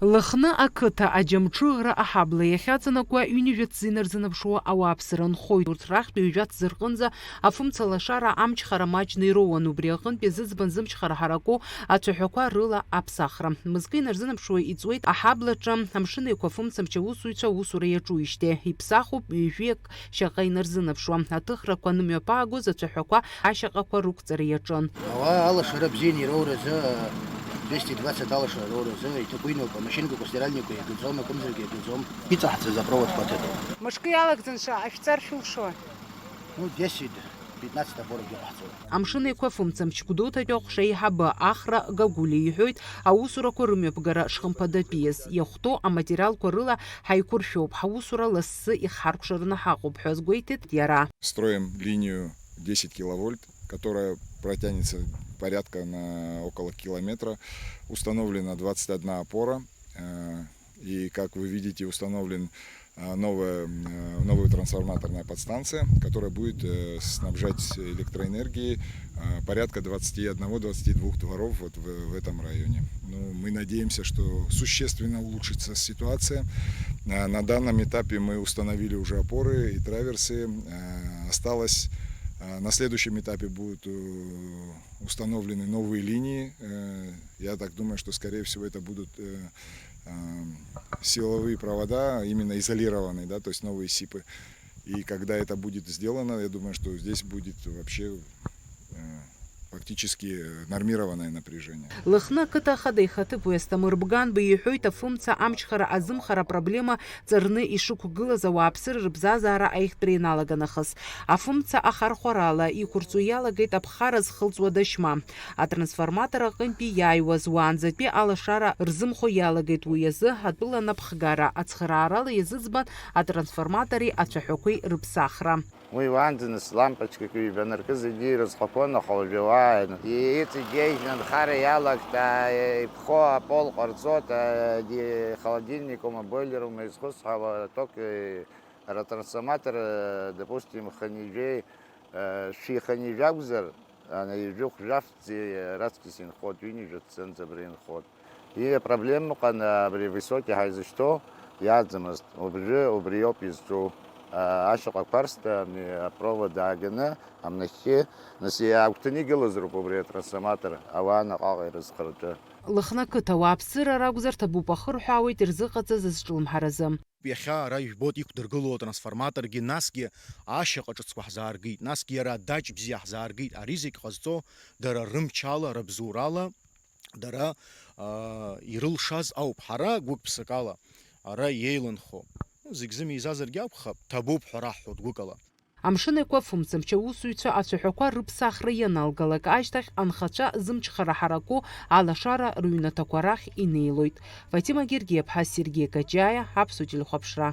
Лыхны ақыта аџьамҽыӷра аҳабла иахьаҵанакуа ҩынҩажәа рзынаԥшуа ауааԥсыра нхоит. Урҭ рахьтәи ҩажәа зырҟынӡа афымца лашара амчхара маҷны ироуан. Убри аҟынтәи зыӡбан зымчхара ҳараку ацәаҳәақәа рыла аԥсахра. Мызкы инарзынамԥшуа иҵуеит аҳаблаҿы амшын еиқәа фымцамча аусуҩцәа аусура иаҿуижьҭеи. Иԥсахуп ҩажәиак шьаҟа инарзынамԥшуа. Аҭыхрақәа нымҩаԥаагоз ацәаҳәақәа ашьаҟақәа рықәҵара иаҿын. Ауаа алашара бзианы ироуразы 220 алашара роуразы иҭакәиноуп, амашьынкақәа стиральникқәа иагьыӡом, акымзаргьы иагьыӡом. Иҵаҳҵаз апроводқәа ҭыҵуп. Мышкы иалагӡанша ашәҵар шәылшои? 10-15 апоракгьы ҟаҳҵоит. Амшын еиқәа фымцамч Гәдоуҭатәи аҟәша Ахра Гагәлиа иҳәоит аусурақәа рымҩаԥгара шхымԥадатәиаз. Иахәҭоу аматериалқәа рыла ҳаиқәыршәоуп, ҳаусура лассы ихҳаркәшараны ҳаҟоуп ҳәа азгәеиҭеит иара. Строим линию 10 киловольт, которая протянется порядка на около километра. Установлена 21 опора. И, как вы видите, установлен новая трансформаторная подстанция, которая будет снабжать электроэнергией порядка 21-22 дворов вот в этом районе. Ну, мы надеемся, что существенно улучшится ситуация. На данном этапе мы установили уже опоры и траверсы. Осталось на следующем этапе будут установлены новые линии. Я так думаю, что, скорее всего, это будут силовые провода, именно изолированные, да, то есть новые СИПы. И когда это будет сделано, я думаю, что здесь будет вообще фактически нормированное напряжение. Лыхны ақыта ахада ихаҭыԥ уи Асҭамыр иҳәоит афымца амчхара азымхара апроблема ҵарны ишықәгылаз ауааԥсыра рыбзазаара аихтәра иналаганахыс. Афымца ахархәарала иқәырҵо иалагеит аԥхара зхылҵуа дашьма. Атрансформатор аҟынтәи иааиуаз уаанӡатәи алашара рзымхо иалагеит. Уи азы атәыланаԥхгара ацхыраарала иазыӡбан атрансформатори ацәаҳәақәеи рыԥсахра. Уи уаанӡаныс лампочкак ҩбанаркыз егьи ирызхақәон, аха уажәауааин. Иҵегьежьны анхара иалагт, иԥхо апол ҟарҵот, холодильником, бойлером изхысҳауа ток атрансформатор, допустим, шәиханижә акәзар, ижәы хәжәафӡа раҵкыс инхот, ҩынҩажәа цынӡабра инхот. Апроблема ыҟан абри высокий ҳаизышьҭоу иаӡамызт. Убри ауп изҿу. Ашьаҟа қәарста апровод ааганы амнахьы нас иаагәҭаны игылазароуп убри атрансформатор ауаа наҟ-ааҟ ирызхырҿы. Лыхны ақыҭа ауааԥсыра ракәзар ҭабуп ахырҳәаауеит ирзыҟаҵаз азҿлымҳаразы. Иахьа ара ижәбоит иқәдыргылоу атрансформаторгьы, насгьы ашьаҟа ҿыцқәа ҳзааргеит, насгьы иара адаҷ бзиа ҳзааргеит. Ари зегь ҟазҵо дара рымчала, рабзоурала, дара ирылшаз ауп. Ҳара гәык-ԥсык ала ара иеиланхо. Зегь зымеизазаргьы акәхап, ҭабуп ҳәа раҳҳәоит гәык ала. Амшын еиқәа фымцамч аусуҩцәа ацәаҳәақәа рыԥсахра ианалгалак ашьҭахь анхацәа зымчхара ҳараку алашара рыҩнаҭақәа рахь инеилоит. Фатима Гергиаԥҳа, Сергей Каҷаиа, Аԥсуа телехәаԥшра.